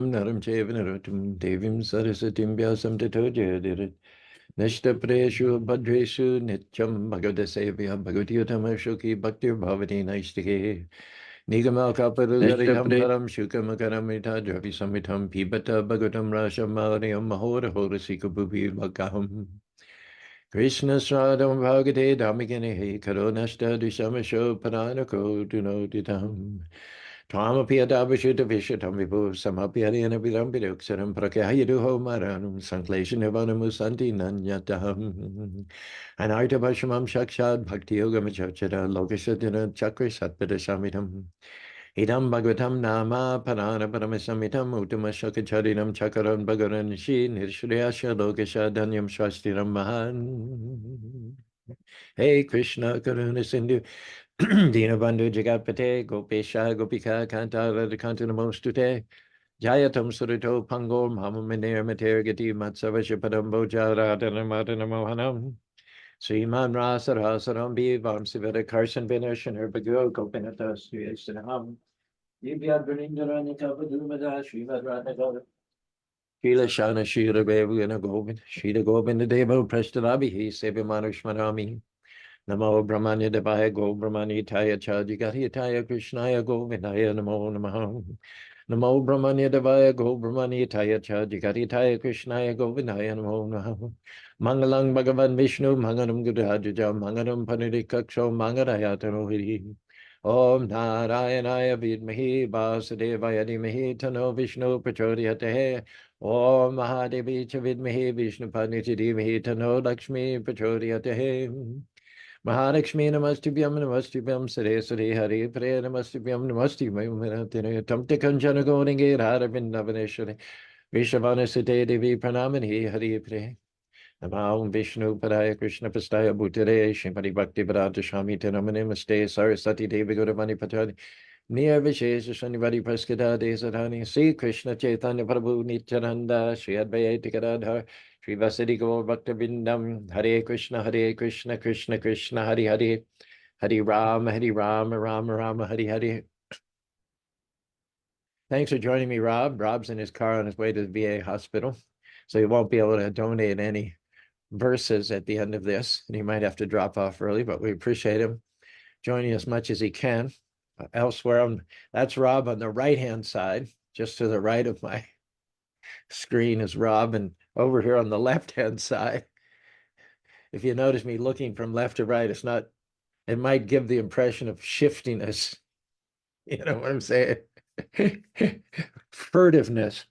Naram Chevanaratum Devim Sarasatim Vyasam Tato Jayadirit Nishtapreshu Bhadreshu Nityam Bhagavadasevya Bhagavadiyutamashuki Bhaktir Bhavati Naistike Nigamal Kaparugariham Param Shukamakaramita Dravi Samitam Pibata Bhagavatam Rasham Mariam Mahora Horasika Bhubi Bhagaham Krishna Sradam Bhagate Dhamikane Karonashta Dishamasho Paranako Dunoditam Twamapiyadabhishuta Vishutam Vibhu Samapyariyana Vidambiduksharam Prakyayiduho Maranum Sanklesham Nivanamusanti Nanyataham Anartabhashamam Shakshad Bhakti Yogamachachara Lokashadina Chakra Satpadasamitam Idam Bhagavatam Nama Parana Paramasamitam Uttama Shakacharinam Chakaran Bhagaran Shi Nirshriyasha Lokashadanyam Shastiram Mahan Hey Krishna Karuna Sindhu Dinabandhu Jagapate Gopesha Gopika Kanta Radhakanta Namostute Jayatam Surito Pango Mahamanir Matergati Matsavasha Padambo Jaradana Madana Mohanam Sriman Rasa Rasaram Bivam Sivata Karsan Vinishan Herbago Gopinata Sri Estanaham Yibya Brindharani Kapadumada Srivad Radha Shila Shana Shila Bevana Govind Shila Govinda Devo Prestalabi Sevimanushmanami Namo Brahmanya Devaya Go Brahmani Taya Chajigati Taya Krishnaya Govindaya Namo Namaha Namo Brahmanya Devaya Go Brahmani Taya Chajigati Taya Krishnaya Govindaya Namo Namaha Mangalang Bhagavan Vishnu Mangalam Gudhajaja Mangalam Panidikaksho Mangarayatano Hiri Om Narayanaya Vidmahi Vasudevaya Dhimahi Tano Vishnu Prachodhyate Om Mahadevi Chavidmahi Vishnu Padniti Dhimahi Tano Lakshmi Prachodhyate Mahalakshmi Namastubhyam Namastubhyam Sare Sare Hari Pre Namastubhyam Namastubhyam Tamte Kanchana Goringe Radhavindavaneshwari Vishavana Sute Devi Pranamani Hari Pre Namo Vishnu Padaya Krishna Pastaya Bhutare Shrimati Bhakti Vedanta Swami Tenamane Maste Sarasati Devi Gauravani Patani Near Vishesha Shanivadi Praskita Desadhani Sri Krishna Chaitanya Prabhu Nityananda Sri Advaita Gadadhar Sri Vasadi Gaur Bhakta Vindam Hare Krishna Krishna Krishna Hare Hare Hare Rama Rama Rama Hare Hare. Thanks for joining me, Rob. Rob's in his car on his way to the VA hospital, so he won't be able to donate any verses at the end of this, and he might have to drop off early, but we appreciate him joining as much as he can. Elsewhere, that's Rob on the right-hand side, just to the right of my screen is Rob, and over here on the left-hand side, if you notice me looking from left to right, it might give the impression of shiftiness. You know what I'm saying? Furtiveness.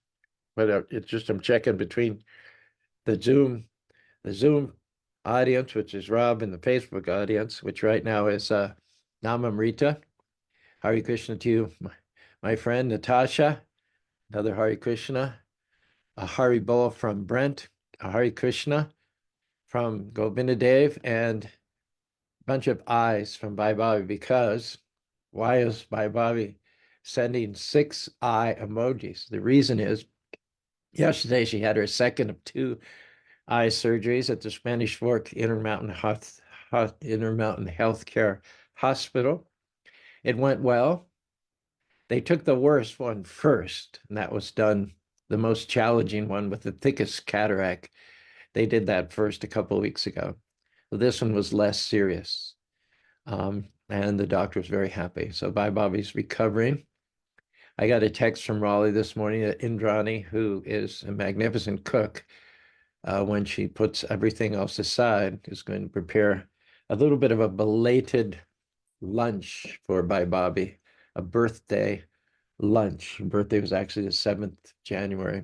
But it's just I'm checking between the Zoom audience, which is Rob, and the Facebook audience, which right now is Namamrita. Hare Krishna to you, my friend Natasha. Another Hare Krishna. A Hari Bol from Brent. A Hare Krishna from Govinda Dev, and a bunch of eyes from Bhai Bobby, because why is Bhai Bobby sending 6 eye emojis? The reason is yesterday she had her second of 2 eye surgeries at the Spanish Fork Intermountain Healthcare Hospital. It went well. They took the worst one first, and that was done, the most challenging one with the thickest cataract. They did that first a couple of weeks ago. So this one was less serious. And the doctor was very happy. So Bhai Bobby's recovering. I got a text from Raleigh this morning that Indrani, who is a magnificent cook, when she puts everything else aside, is going to prepare a little bit of a belated lunch for Bhai Bobby, a birthday lunch. Her birthday was actually the 7th January.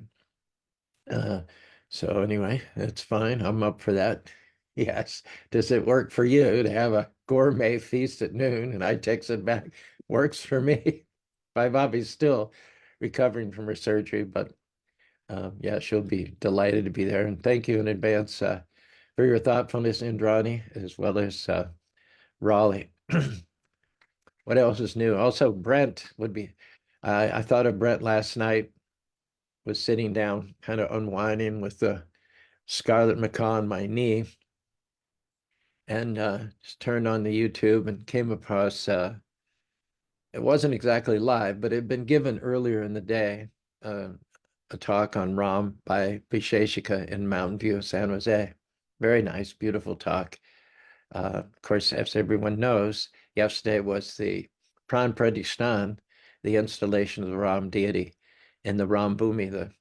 So anyway, that's fine. I'm up for that. Yes. Does it work for you to have a gourmet feast at noon? And I texted back, works for me. Bhai Bobby's still recovering from her surgery, but yeah, she'll be delighted to be there. And thank you in advance for your thoughtfulness, Indrani, as well as Raleigh. What else is new? Also, Brent would be, I thought of Brent last night, was sitting down, kind of unwinding with the Scarlet Macaw on my knee, and just turned on the YouTube and came across, it wasn't exactly live, but it had been given earlier in the day, a talk on Ram by Visheshika in Mountain View, San Jose. Very nice, beautiful talk. Of course, as everyone knows, yesterday was the Pran Pradishnan, the installation of the Ram deity in the Ram Bhumi, the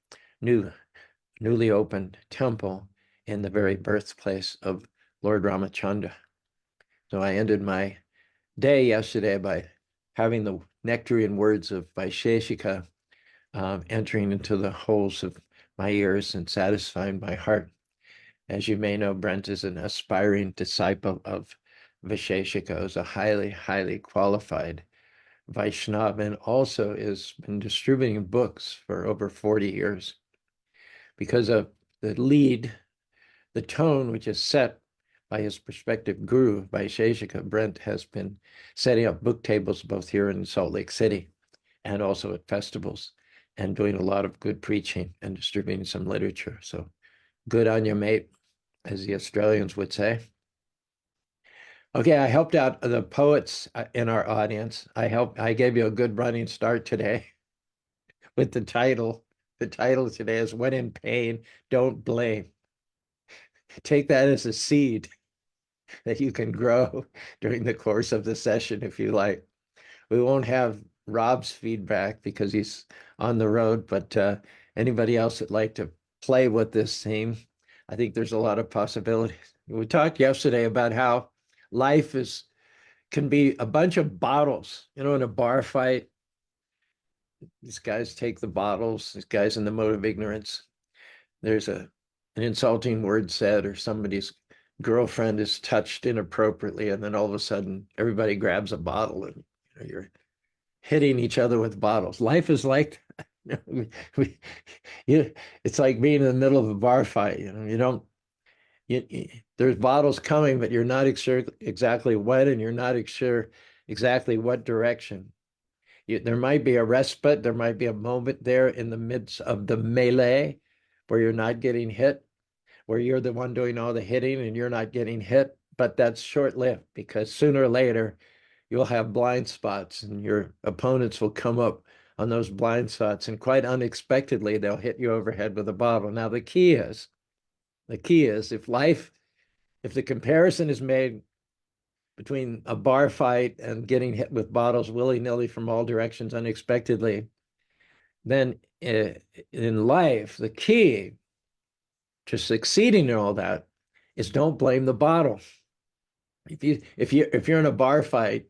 newly opened temple in the very birthplace of Lord Ramachandra. So I ended my day yesterday by having the nectarian words of Vaisheshika entering into the holes of my ears and satisfying my heart. As you may know, Brent is an aspiring disciple of Vaisheshika, is a highly, highly qualified Vaishnava, and also has been distributing books for over 40 years. Because of the tone which is set by his prospective guru, Vaisheshika, Brent has been setting up book tables both here in Salt Lake City and also at festivals, and doing a lot of good preaching and distributing some literature. So good on you, mate, as the Australians would say. Okay, I helped out the poets in our audience. I gave you a good running start today with the title. The title today is When in Pain, Don't Blame. Take that as a seed that you can grow during the course of the session if you like. We won't have Rob's feedback because he's on the road, but anybody else that'd like to play with this theme, I think there's a lot of possibilities. We talked yesterday about how life can be a bunch of bottles. You know, in a bar fight, these guys take the bottles, these guys in the mode of ignorance. There's an insulting word said, or somebody's girlfriend is touched inappropriately, and then all of a sudden everybody grabs a bottle and you're hitting each other with bottles. Life is like it's like being in the middle of a bar fight. You don't there's bottles coming, but you're not sure exactly when, and you're not sure exactly what direction. There might be a respite, there might be a moment there in the midst of the melee where you're not getting hit, where you're the one doing all the hitting and you're not getting hit, but that's short-lived because sooner or later you'll have blind spots and your opponents will come up on those blind spots, and quite unexpectedly they'll hit you overhead with a bottle. Now the key is if the comparison is made between a bar fight and getting hit with bottles willy-nilly from all directions unexpectedly, then in life, the key to succeeding in all that is don't blame the bottle. If you're in a bar fight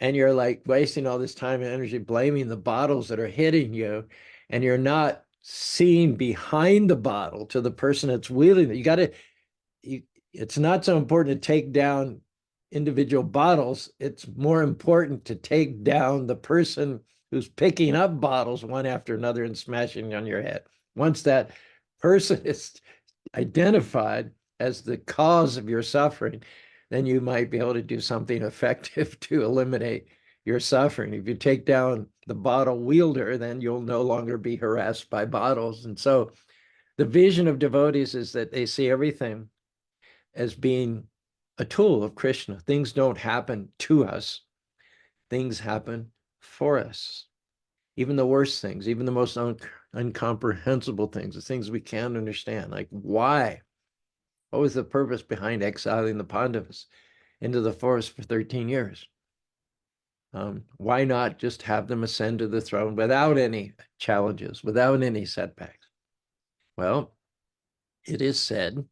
and you're like wasting all this time and energy blaming the bottles that are hitting you, and you're not seeing behind the bottle to the person that's wielding it, it's not so important to take down individual bottles. It's more important to take down the person who's picking up bottles one after another and smashing on your head. Once that person is identified as the cause of your suffering, then you might be able to do something effective to eliminate your suffering. If you take down the bottle wielder, then you'll no longer be harassed by bottles. And so the vision of devotees is that they see everything as being a tool of Krishna. Things don't happen to us. Things happen for us. Even the worst things, even the most incomprehensible things, the things we can't understand, like why? What was the purpose behind exiling the Pandavas into the forest for 13 years? Why not just have them ascend to the throne without any challenges, without any setbacks? Well, it is said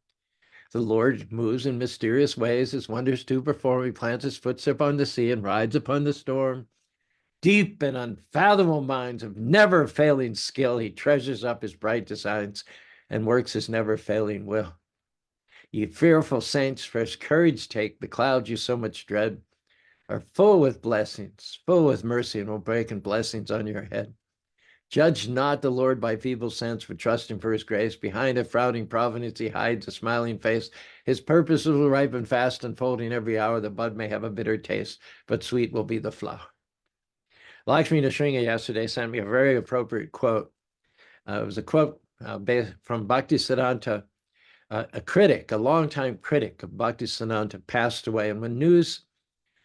the Lord moves in mysterious ways, his wonders to perform. He plants his footstep on the sea and rides upon the storm. Deep and unfathomable minds of never failing skill, he treasures up his bright designs and works his never failing will. Ye fearful saints, fresh courage take. The clouds you so much dread are full with blessings, full with mercy, and will break in blessings on your head. Judge not the Lord by feeble sense, but trust him for his grace. Behind a frowning providence he hides a smiling face. His purposes will ripen fast, unfolding every hour. The bud may have a bitter taste, but sweet will be the flower. Lakshmi Nrsimha yesterday sent me a very appropriate quote. It was a quote from Bhaktisiddhanta, a critic, a longtime critic of Bhaktisiddhanta, passed away. And when news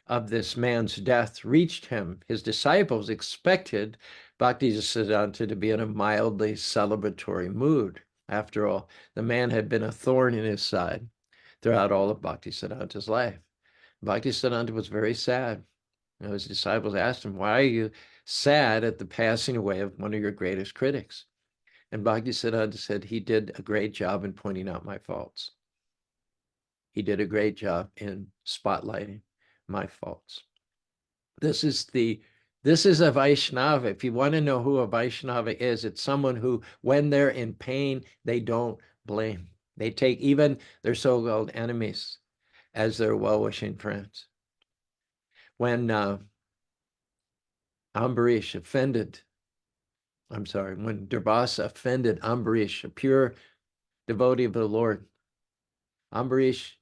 of this man's death reached him, his disciples expected Bhaktisiddhanta to be in a mildly celebratory mood. After all, the man had been a thorn in his side throughout all of Bhaktisiddhanta's life. Bhaktisiddhanta was very sad. His disciples asked him, "Why are you sad at the passing away of one of your greatest critics?" And Bhaktisiddhanta said, "He did a great job in pointing out my faults. He did a great job in spotlighting my faults." This is a Vaishnava. If you want to know who a Vaishnava is, it's someone who, when they're in pain, they don't blame. They take even their so-called enemies as their well-wishing friends. When Ambarish offended, when Durvasa offended Ambarish, a pure devotee of the Lord, Ambarish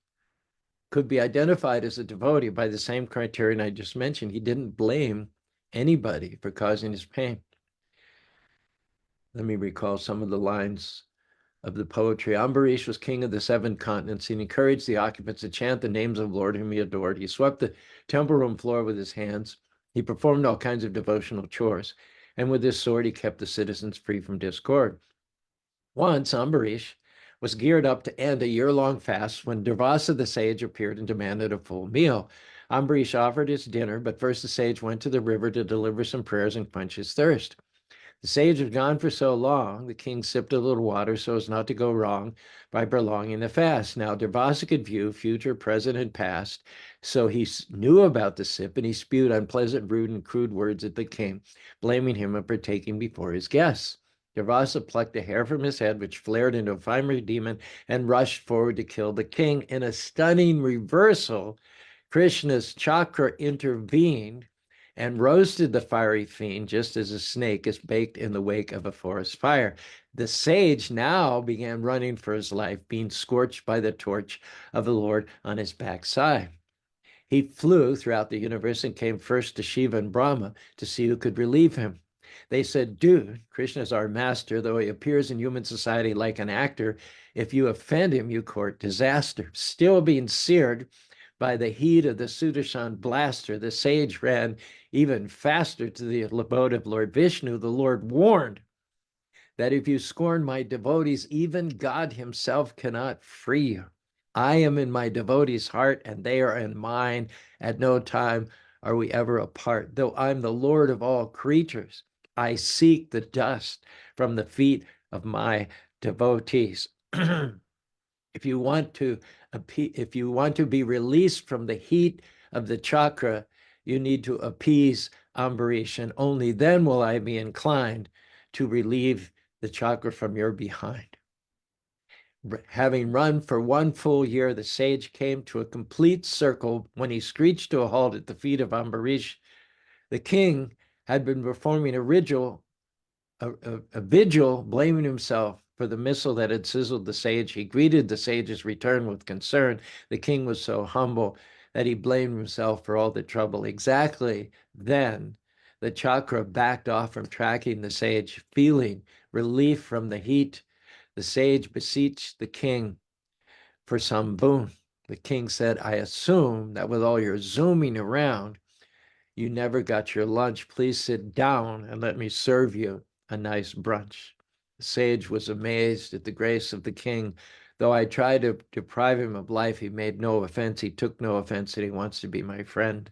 could be identified as a devotee by the same criterion I just mentioned. He didn't blame anybody for causing his pain. Let me recall some of the lines of the poetry. Ambarish was king of the 7 continents. He encouraged the occupants to chant the names of the Lord whom he adored. He swept the temple room floor with his hands. He performed all kinds of devotional chores. And with his sword, he kept the citizens free from discord. Once, Ambarish was geared up to end a year-long fast when Durvasa the sage appeared and demanded a full meal. Ambarish offered his dinner, but first the sage went to the river to deliver some prayers and quench his thirst. The sage was gone for so long, the king sipped a little water so as not to go wrong by prolonging the fast. Now, Durvasa could view future, present, and past, so he knew about the sip, and he spewed unpleasant, rude, and crude words at the king, blaming him of partaking before his guests. Durvasa plucked a hair from his head, which flared into a fiery demon, and rushed forward to kill the king. In a stunning reversal, Krishna's chakra intervened and roasted the fiery fiend just as a snake is baked in the wake of a forest fire. The sage now began running for his life, being scorched by the torch of the Lord on his backside. He flew throughout the universe and came first to Shiva and Brahma to see who could relieve him. They said, "Dude, Krishna is our master, though he appears in human society like an actor. If you offend him, you court disaster." Still being seared by the heat of the Sudarshan blaster, the sage ran even faster to the abode of Lord Vishnu. The Lord warned that if you scorn my devotees, even God himself cannot free you. I am in my devotees' heart, and they are in mine. At no time are we ever apart. Though I'm the Lord of all creatures, I seek the dust from the feet of my devotees. If you want to be released from the heat of the chakra, you need to appease Ambarish, and only then will I be inclined to relieve the chakra from your behind. Having run for 1 full year, the sage came to a complete circle when he screeched to a halt at the feet of Ambarish. The king had been performing a vigil, blaming himself for the missile that had sizzled the sage. He greeted the sage's return with concern. The king was so humble that he blamed himself for all the trouble. Exactly then, the chakra backed off from tracking the sage, feeling relief from the heat. The sage beseeched the king for some boon. The king said, "I assume that with all your zooming around, you never got your lunch. Please sit down and let me serve you a nice brunch." The sage was amazed at the grace of the king. Though I tried to deprive him of life, he made no offense. He took no offense, and he wants to be my friend.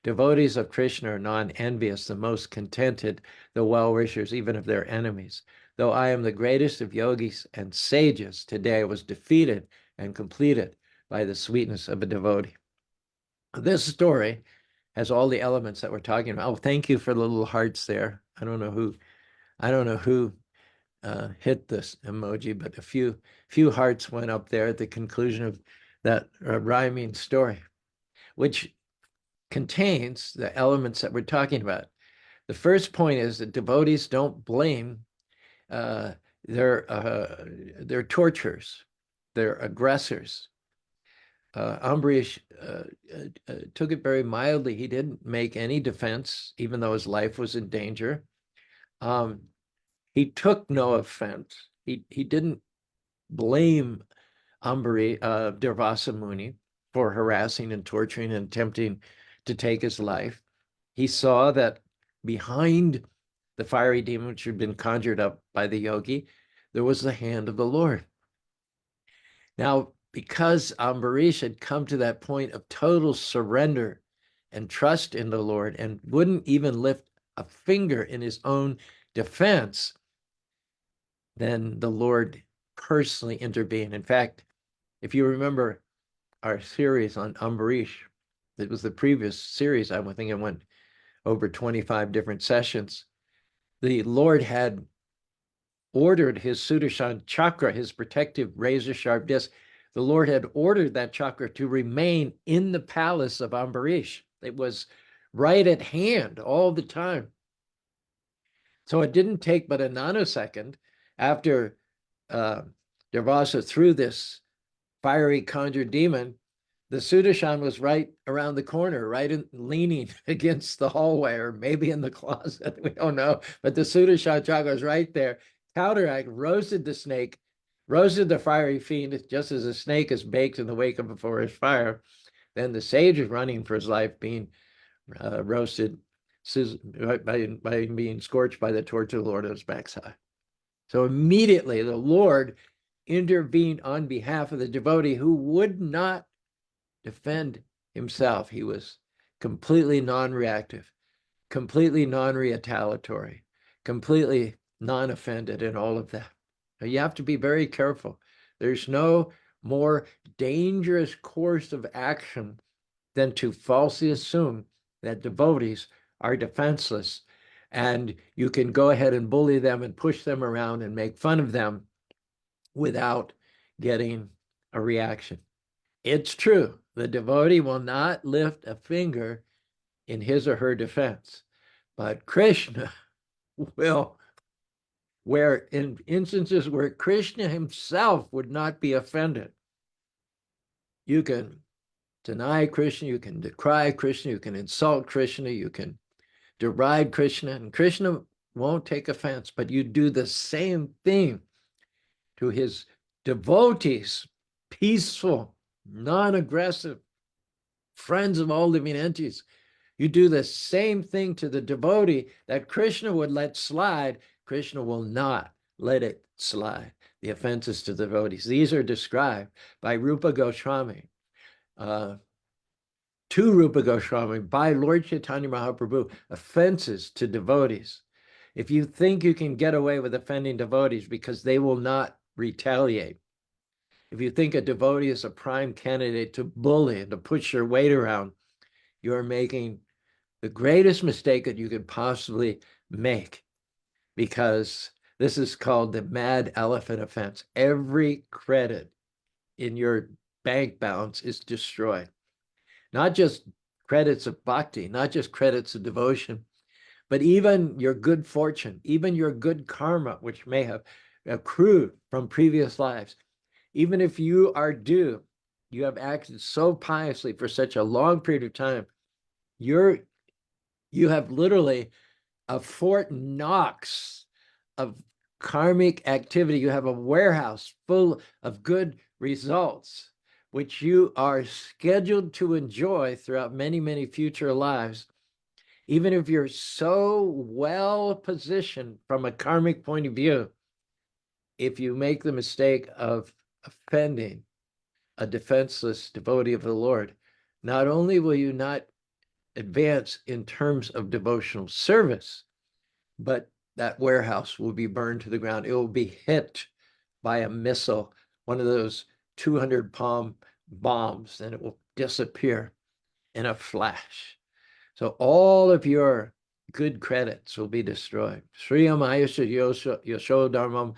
Devotees of Krishna are non-envious, the most contented, the well-wishers, even of their enemies. Though I am the greatest of yogis and sages, today I was defeated and completed by the sweetness of a devotee. This story has all the elements that we're talking about. Oh, thank you for the little hearts there. I don't know who hit this emoji, but a few hearts went up there at the conclusion of that rhyming story, which contains the elements that we're talking about. The first point is that devotees don't blame their torturers, their aggressors. Ambarish took it very mildly. He didn't make any defense, even though his life was in danger. He took no offense. He didn't blame Durvasa Muni for harassing and torturing and attempting to take his life. He saw that behind the fiery demon which had been conjured up by the yogi, there was the hand of the Lord. Now, because Ambarish had come to that point of total surrender and trust in the Lord and wouldn't even lift a finger in his own defense, then the Lord personally intervened. In fact, if you remember our series on Ambarish, it was the previous series, I think it went over 25 different sessions. The Lord had ordered his Sudarshan chakra, his protective razor-sharp disc, the Lord had ordered that chakra to remain in the palace of Ambarish. It was right at hand all the time. So it didn't take but a nanosecond after Durvasa threw this fiery conjured demon, the Sudarshan was right around the corner, leaning against the hallway or maybe in the closet. We don't know. But the Sudarshan chakra was right there. Counteract, roasted the snake, roasted the fiery fiend, just as a snake is baked in the wake of a forest fire. Then the sage is running for his life, being roasted by being scorched by the torch of the Lord on his backside. So immediately the Lord intervened on behalf of the devotee who would not defend himself. He was completely non-reactive, completely non-retaliatory, completely non-offended in all of that. Now, you have to be very careful. There's no more dangerous course of action than to falsely assume that devotees are defenseless and you can go ahead and bully them and push them around and make fun of them without getting a reaction. It's true, the devotee will not lift a finger in his or her defense, but Krishna will, where in instances where Krishna himself would not be offended. You can deny Krishna, you can decry Krishna, you can insult Krishna, you can deride Krishna, and Krishna won't take offense, but you do the same thing to his devotees, peaceful, non-aggressive, friends of all living entities. You do the same thing to the devotee that Krishna would let slide. Krishna will not let it slide. The offenses to devotees. These are described by Rupa Goswami, to Rupa Goswami, by Lord Chaitanya Mahaprabhu, offenses to devotees. If you think you can get away with offending devotees because they will not retaliate, if you think a devotee is a prime candidate to bully and to push your weight around, you're making the greatest mistake that you could possibly make, because this is called the mad elephant offense. Every credit in your bank balance is destroyed. Not just credits of bhakti, not just credits of devotion, but even your good fortune, even your good karma, which may have accrued from previous lives. Even if you are due, you have acted so piously for such a long period of time, you have literally a Fort Knox of karmic activity. You have a warehouse full of good results, which you are scheduled to enjoy throughout many, many future lives. Even if you're so well positioned from a karmic point of view, if you make the mistake of offending a defenseless devotee of the Lord, not only will you not advance in terms of devotional service, but that warehouse will be burned to the ground. It will be hit by a missile, one of those 200-pound bombs, and it will disappear in a flash. So all of your good credits will be destroyed. Shriyam Ayusha Yashodharmam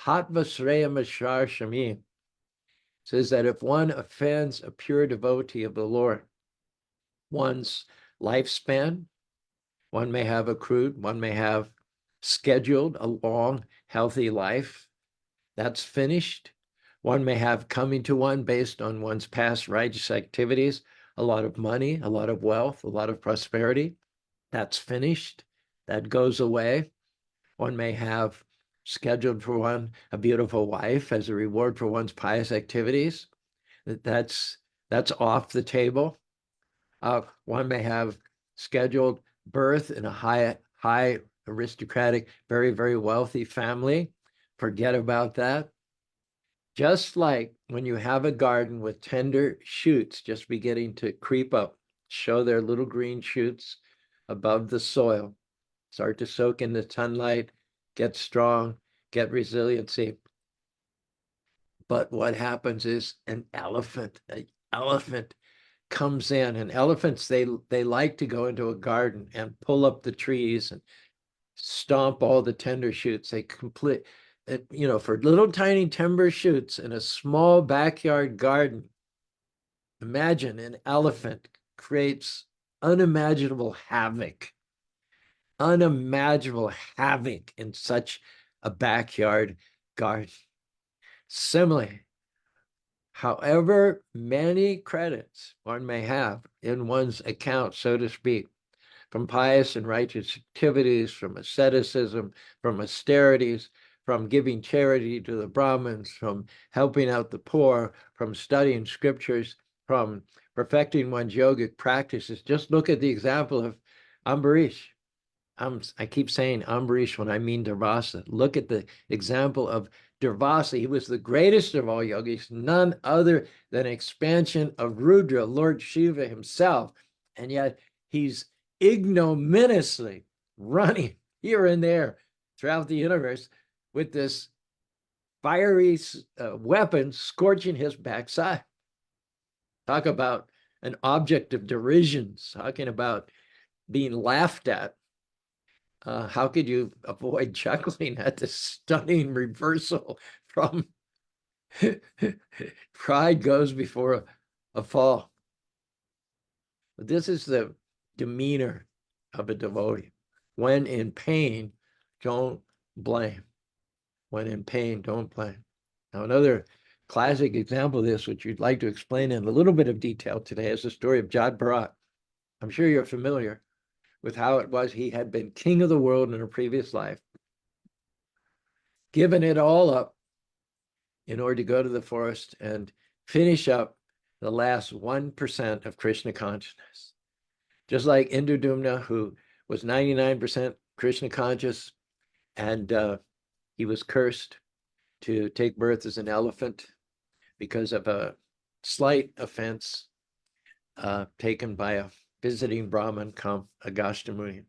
Hatvasreyam Ashar Shamim says that if one offends a pure devotee of the Lord, one's lifespan, one may have accrued, one may have scheduled a long, healthy life. That's finished. One may have coming to one based on one's past righteous activities, a lot of money, a lot of wealth, a lot of prosperity. That's finished. That goes away. One may have scheduled for one a beautiful wife as a reward for one's pious activities. That's off the table. One may have scheduled birth in a high aristocratic, very, very wealthy family. Forget about that. Just like when you have a garden with tender shoots just beginning to creep up, show their little green shoots above the soil, start to soak in the sunlight, get strong, get resiliency. But what happens is an elephant comes in, and elephants, they like to go into a garden and pull up the trees and stomp all the tender shoots. They complete, for little tiny timber shoots in a small backyard garden. Imagine an elephant creates unimaginable havoc, unimaginable havoc in such a backyard garden. Similarly, however many credits one may have in one's account, so to speak, from pious and righteous activities, from asceticism, from austerities, from giving charity to the Brahmins, from helping out the poor, from studying scriptures, from perfecting one's yogic practices. Just look at the example of Ambarish. I keep saying Ambarish when I mean Durvasa. Look at the example of Durvasa. He was the greatest of all yogis, none other than expansion of Rudra, Lord Shiva himself. And yet he's ignominiously running here and there throughout the universe with this fiery weapon scorching his backside. Talk about an object of derision, talking about being laughed at. How could you avoid chuckling at this stunning reversal from pride goes before a fall? But this is the demeanor of a devotee. When in pain, don't blame. When in pain, don't blame. Now, another classic example of this, which you'd like to explain in a little bit of detail today, is the story of Jat Bharat. I'm sure you're familiar with how it was he had been king of the world in a previous life, given it all up in order to go to the forest and finish up the last 1% of Krishna consciousness. Just like Indradumna, who was 99% Krishna conscious, and he was cursed to take birth as an elephant because of a slight offense taken by a visiting Brahmin, Agastya Muni.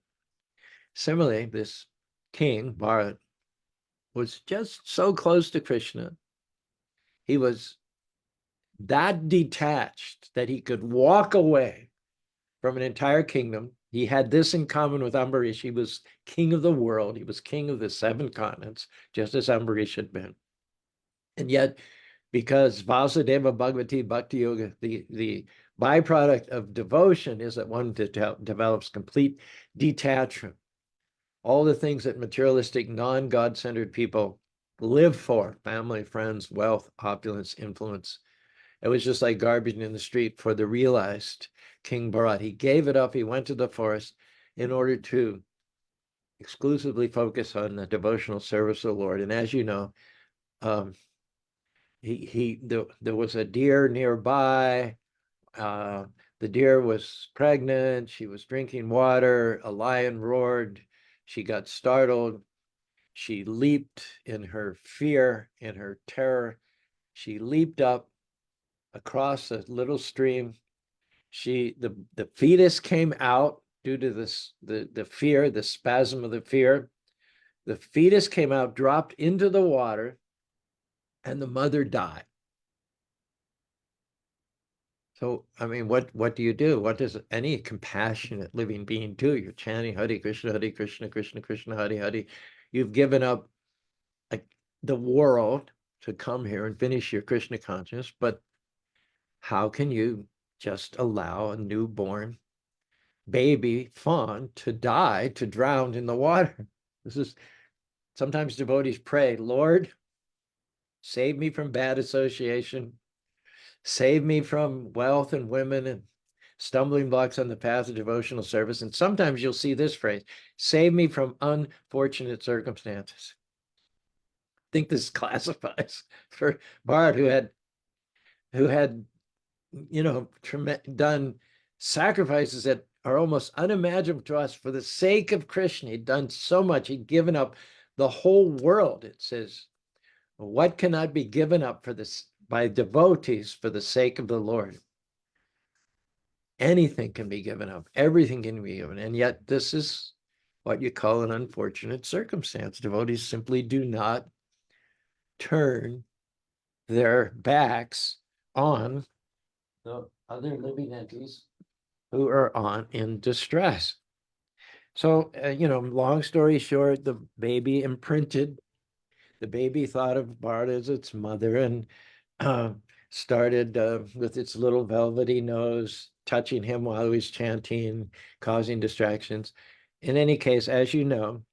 Similarly, this king, Bharat, was just so close to Krishna. He was that detached that he could walk away from an entire kingdom. He had this in common with Ambarish. He was king of the world. He was king of the 7 continents, just as Ambarish had been. And yet, because Vasudeva Bhagavati Bhakti Yoga, the byproduct of devotion is that one develops complete detachment. All the things that materialistic, non-God-centered people live for, family, friends, wealth, opulence, influence. It was just like garbage in the street for the realized King Bharat. He gave it up. He went to the forest in order to exclusively focus on the devotional service of the Lord. And as you know, there was a deer nearby. The deer was pregnant. She was drinking water. A lion roared. She got startled. She leaped in her fear, in her terror. She leaped up across a little stream. The fetus came out due to the fear, the spasm of the fear. The fetus came out, dropped into the water, and the mother died. So, I mean, what do you do? What does any compassionate living being do? You're chanting Hare Krishna, Krishna Krishna, Hare Hare. You've given up the world to come here and finish your Krishna consciousness, but how can you just allow a newborn baby fawn to die, to drown in the water? Sometimes devotees pray, Lord, save me from bad association. Save me from wealth and women and stumbling blocks on the path of devotional service. And sometimes you'll see this phrase, save me from unfortunate circumstances. I think this classifies for Bharat, who had done sacrifices that are almost unimaginable to us. For the sake of Krishna, he'd done so much. He'd given up the whole world. It says, what cannot be given up for this by devotees for the sake of the Lord? Anything can be given up. Everything can be given. And yet this is what you call an unfortunate circumstance. Devotees simply do not turn their backs on the other living entities who are in distress. So, long story short, the baby imprinted. The baby thought of Bart as its mother and uh, started with its little velvety nose, touching him while he was chanting, causing distractions. In any case, as you know,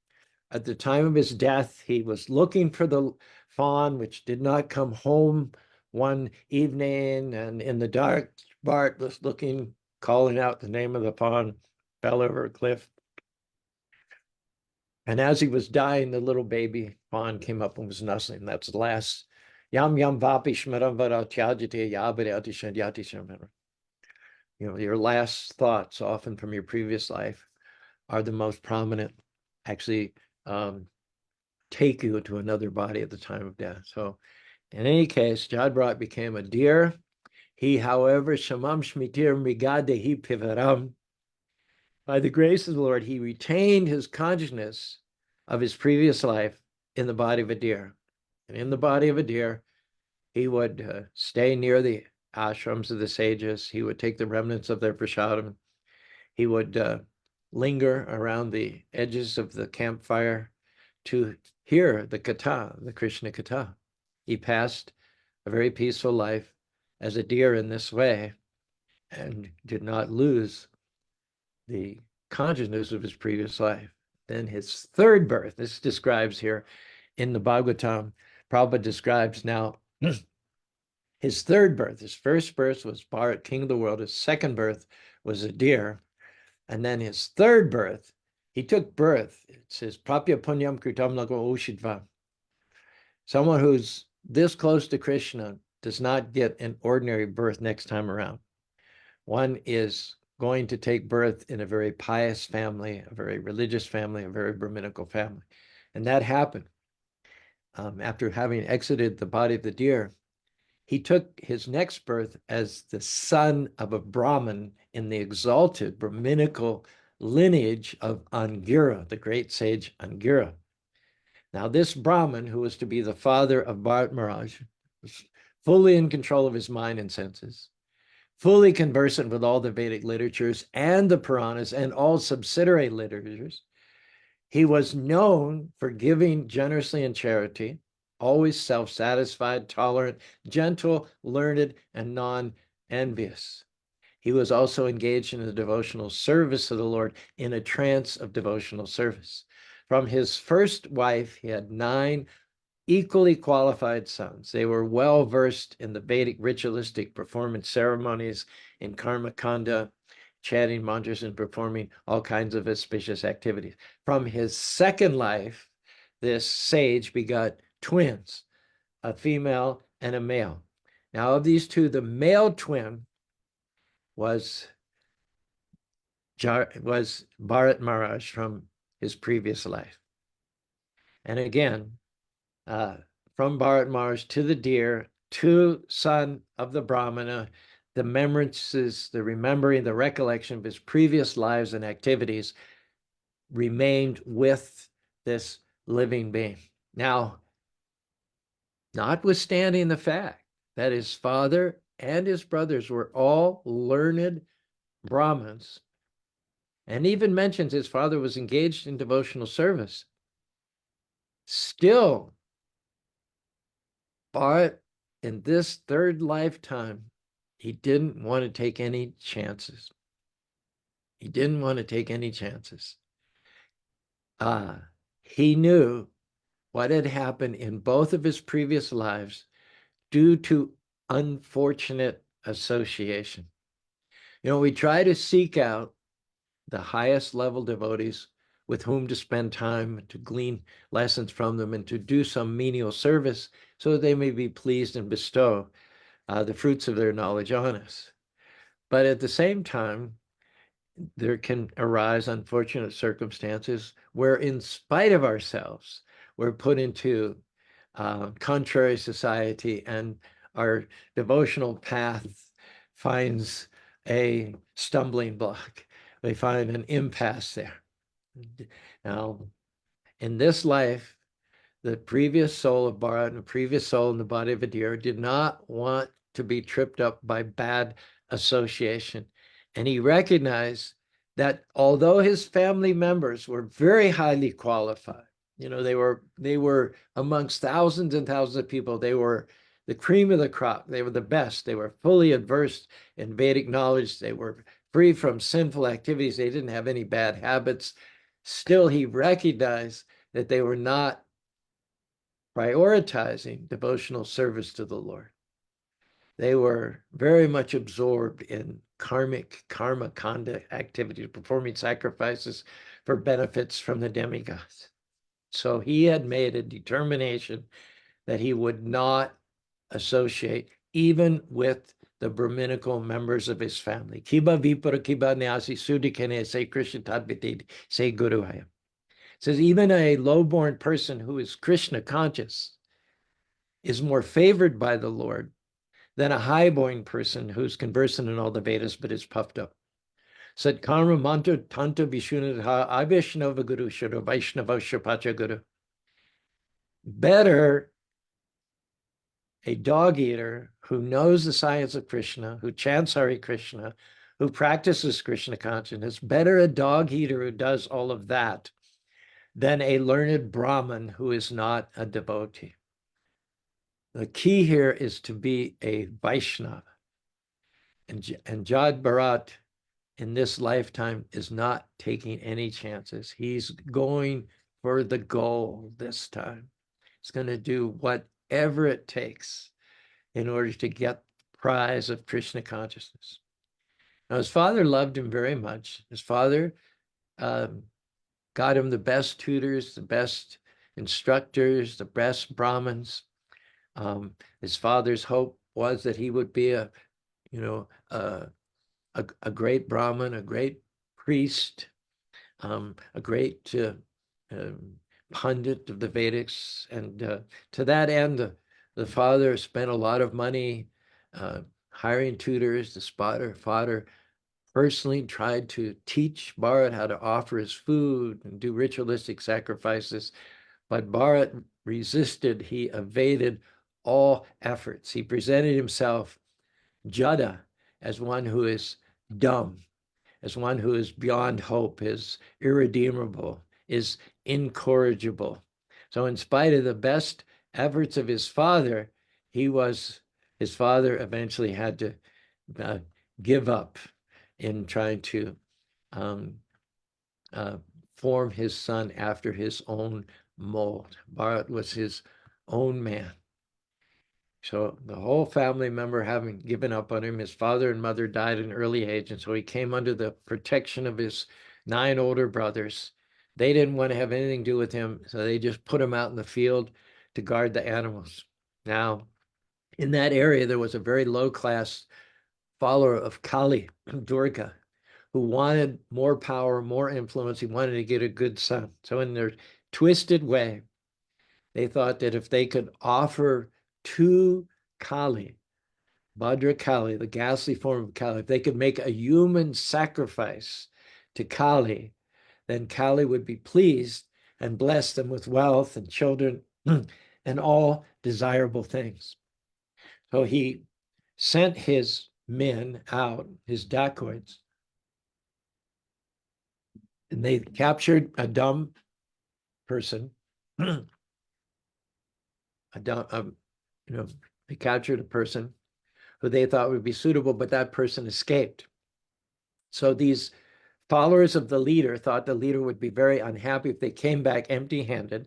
at the time of his death, he was looking for the fawn, which did not come home one evening. And in the dark, Bart was looking, calling out the name of the fawn, fell over a cliff. And as he was dying, the little baby fawn came up and was nuzzling. That's the last. Yam yam vapi shmaram varatyajite yabarati shandyati shamaram. Your last thoughts, often from your previous life, are the most prominent, actually take you to another body at the time of death. So in any case, Jadbrat became a deer. He, however, shamam shmitir migadehi pivaram. By the grace of the Lord, he retained his consciousness of his previous life in the body of a deer. And in the body of a deer, he would stay near the ashrams of the sages. He would take the remnants of their prasadam. He would linger around the edges of the campfire to hear the katha, the Krishna katha. He passed a very peaceful life as a deer in this way and did not lose the consciousness of his previous life. Then his third birth, this describes here in the Bhagavatam, Prabhupada describes now his third birth. His first birth was Bharat, king of the world. His second birth was a deer. And then his third birth, he took birth. It says, Prapya Punyam Kritam Lago Ushidva. Someone who's this close to Krishna does not get an ordinary birth next time around. One is going to take birth in a very pious family, a very religious family, a very Brahminical family. And that happened. After having exited the body of the deer, he took his next birth as the son of a Brahmin in the exalted Brahminical lineage of Angira, the great sage Angira. Now, this Brahmin, who was to be the father of Bharat Maharaj, was fully in control of his mind and senses, fully conversant with all the Vedic literatures and the Puranas and all subsidiary literatures. He was known for giving generously in charity, always self-satisfied, tolerant, gentle, learned, and non-envious. He was also engaged in the devotional service of the Lord in a trance of devotional service. From his first wife, he had 9 equally qualified sons. They were well versed in the Vedic ritualistic performance ceremonies, in karma kanda, chanting mantras, and performing all kinds of auspicious activities. From his second life, this sage begot twins, a female and a male. Now, of these two, the male twin was Bharat Maharaj from his previous life. And again, from Bharat Maharaj to the deer, to son of the Brahmana, the remembrances, the remembering, the recollection of his previous lives and activities remained with this living being. Now, notwithstanding the fact that his father and his brothers were all learned Brahmins, and even mentions his father was engaged in devotional service, still, Bharat, in this third lifetime, he didn't want to take any chances. He didn't want to take any chances. He knew what had happened in both of his previous lives due to unfortunate association. We try to seek out the highest level devotees with whom to spend time, to glean lessons from them, and to do some menial service so that they may be pleased and bestow the fruits of their knowledge on us. But at the same time, there can arise unfortunate circumstances where, in spite of ourselves, we're put into contrary society, and our devotional path finds a stumbling block. We find an impasse there. Now, in this life, the previous soul of Bharat and the previous soul in the body of a deer did not want to be tripped up by bad association. And he recognized that although his family members were very highly qualified, they were amongst thousands and thousands of people, they were the cream of the crop, they were the best, they were fully versed in Vedic knowledge, they were free from sinful activities, they didn't have any bad habits. Still, he recognized that they were not prioritizing devotional service to the Lord. They were very much absorbed in karma conduct activities, performing sacrifices for benefits from the demigods. So he had made a determination that he would not associate even with the Brahminical members of his family. Kiba vipara kiba nyasi sudikene se Krishna tadvitid se guruhaya. Says even a low-born person who is Krishna conscious is more favored by the Lord than a high-born person who's conversant in all the Vedas but is puffed up. Said karma mantra tanta vishunadha avishnava guru shara vaishnava shapacha guru. Better a dog eater who knows the science of Krishna, who chants Hare Krishna, who practices Krishna consciousness, better a dog eater who does all of that than a learned Brahmin who is not a devotee. The key here is to be a Vaishnava. And Jad Bharat in this lifetime is not taking any chances. He's going for the goal this time. He's going to do whatever it takes in order to get the prize of Krishna consciousness. Now, his father loved him very much. His father got him the best tutors, the best instructors, the best Brahmins. His father's hope was that he would be a great Brahmin, a great priest, a great pundit of the Vedics. And to that end, the father spent a lot of money hiring tutors. The father personally tried to teach Bharat how to offer his food and do ritualistic sacrifices. But Bharat resisted. He evaded all efforts. He presented himself, Jada, as one who is dumb, as one who is beyond hope, is irredeemable, is incorrigible. So in spite of the best efforts of his father, his father eventually had to give up in trying to form his son after his own mold. Bharat was his own man. So the whole family member having given up on him, his father and mother died at an early age, and so he came under the protection of his 9 older brothers. They didn't want to have anything to do with him, so they just put him out in the field to guard the animals. Now, in that area, there was a very low-class follower of Kali, Durga, who wanted more power, more influence. He wanted to get a good son. So in their twisted way, they thought that if they could offer to Kali, Bhadra Kali, the ghastly form of Kali, if they could make a human sacrifice to Kali, then Kali would be pleased and bless them with wealth and children and all desirable things. So he sent his men out, his dacoits, and they captured a dumb person. They captured a person who they thought would be suitable, but that person escaped. So these followers of the leader thought the leader would be very unhappy if they came back empty-handed.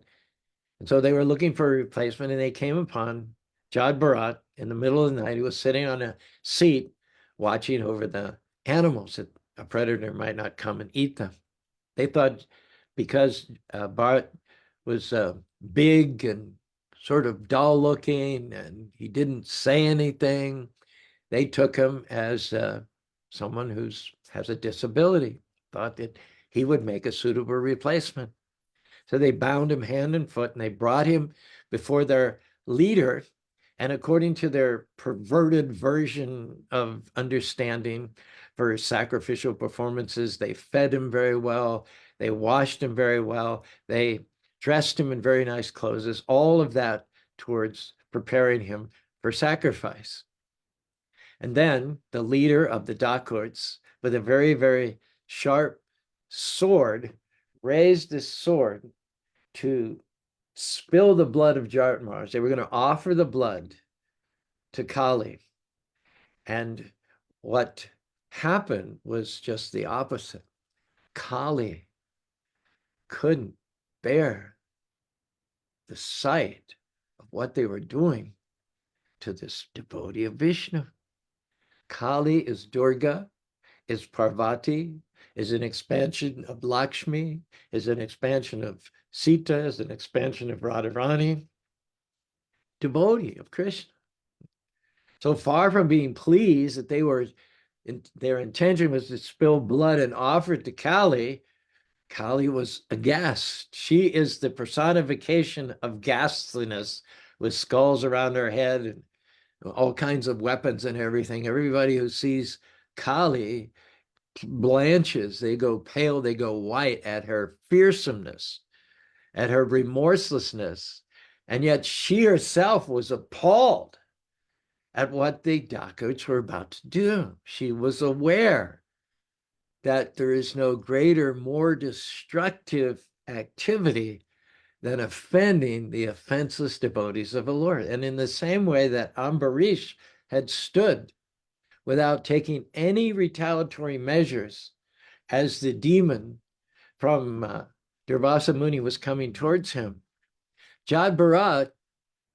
And so they were looking for a replacement, and they came upon Jad Bharat in the middle of the night. He was sitting on a seat watching over the animals that a predator might not come and eat them. They thought because Bharat was big and sort of dull looking and he didn't say anything, they took him as someone who has a disability. thought that he would make a suitable replacement. So they bound him hand and foot, and they brought him before their leader. And according to their perverted version of understanding for sacrificial performances, they fed him very well. They washed him very well. They dressed him in very nice clothes, all of that towards preparing him for sacrifice. And then the leader of the Dacoits, with a very, very sharp sword, raised this sword to spill the blood of Jartmars. They were going to offer the blood to Kali. And what happened was just the opposite. Kali couldn't bear the sight of what they were doing to this devotee of Vishnu. Kali is Durga, is Parvati, is an expansion of Lakshmi, is an expansion of Sita, is an expansion of Radharani, devotee of Krishna. So far from being pleased that their intention was to spill blood and offer it to Kali, Kali was aghast. She is the personification of ghastliness, with skulls around her head and all kinds of weapons and everything. Everybody who sees Kali blanches, they go pale, they go white at her fearsomeness, at her remorselessness. And yet she herself was appalled at what the Dacoits were about to do. She was aware that there is no greater, more destructive activity than offending the offenseless devotees of the Lord. And in the same way that Ambarish had stood without taking any retaliatory measures as the demon from Durvasa Muni was coming towards him, Jad Bharat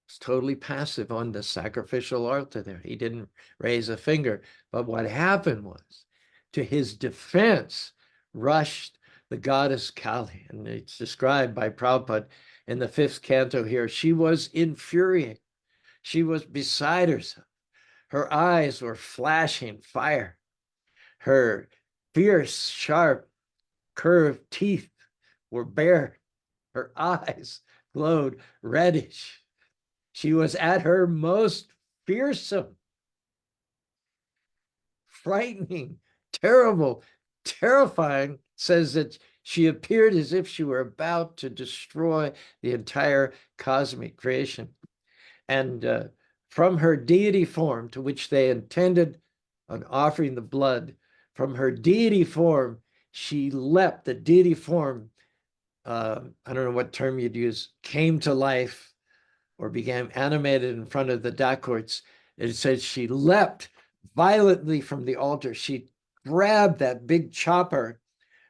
was totally passive on the sacrificial altar there. He didn't raise a finger. But what happened was, to his defense rushed the goddess Kali. And it's described by Prabhupada in the 5th canto here. She was infuriated. She was beside herself. Her eyes were flashing fire. Her fierce, sharp, curved teeth were bared. Her eyes glowed reddish. She was at her most fearsome, frightening, terrible, terrifying. Says that she appeared as if she were about to destroy the entire cosmic creation. And from her deity form, to which they intended on offering the blood, from her deity form, she leapt. The deity form, I don't know what term you'd use, came to life or became animated in front of the Dacoits. It says she leapt violently from the altar. She grabbed that big chopper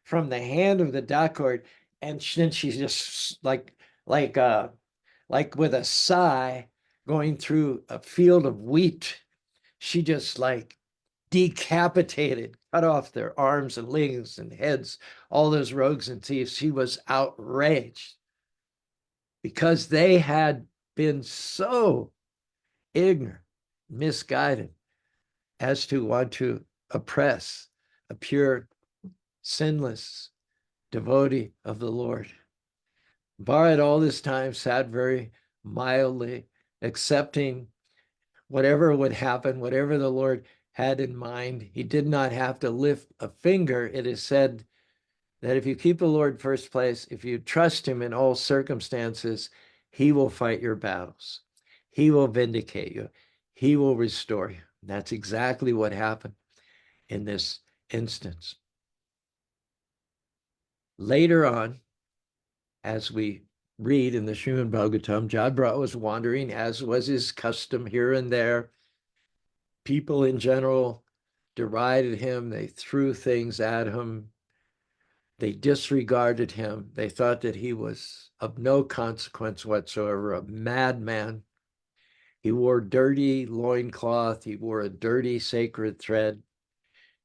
from the hand of the Dacoit, and then she just like with a sigh going through a field of wheat, she just like decapitated, cut off their arms and legs and heads, all those rogues and thieves. She was outraged because they had been so ignorant, misguided, as to want to oppress a pure, sinless devotee of the Lord. Bharat all this time sat very mildly, accepting whatever would happen, whatever the Lord had in mind. He did not have to lift a finger. It is said that if you keep the Lord first place, if you trust him in all circumstances, he will fight your battles. He will vindicate you. He will restore you. That's exactly what happened in this instance. Later on, as we read in the Srimad Bhagavatam, Jad Bharat was wandering, as was his custom here and there. People in general derided him. They threw things at him. They disregarded him. They thought that he was of no consequence whatsoever, a madman. He wore dirty loincloth. He wore a dirty sacred thread.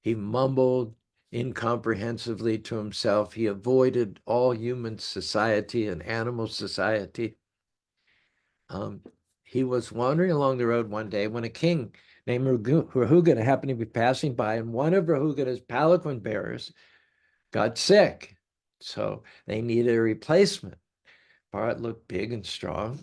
He mumbled incomprehensibly to himself. He avoided all human society and animal society. He was wandering along the road one day when a king named Rahugana happened to be passing by, and one of Rahugana's palanquin bearers got sick. So they needed a replacement. Bharat looked big and strong.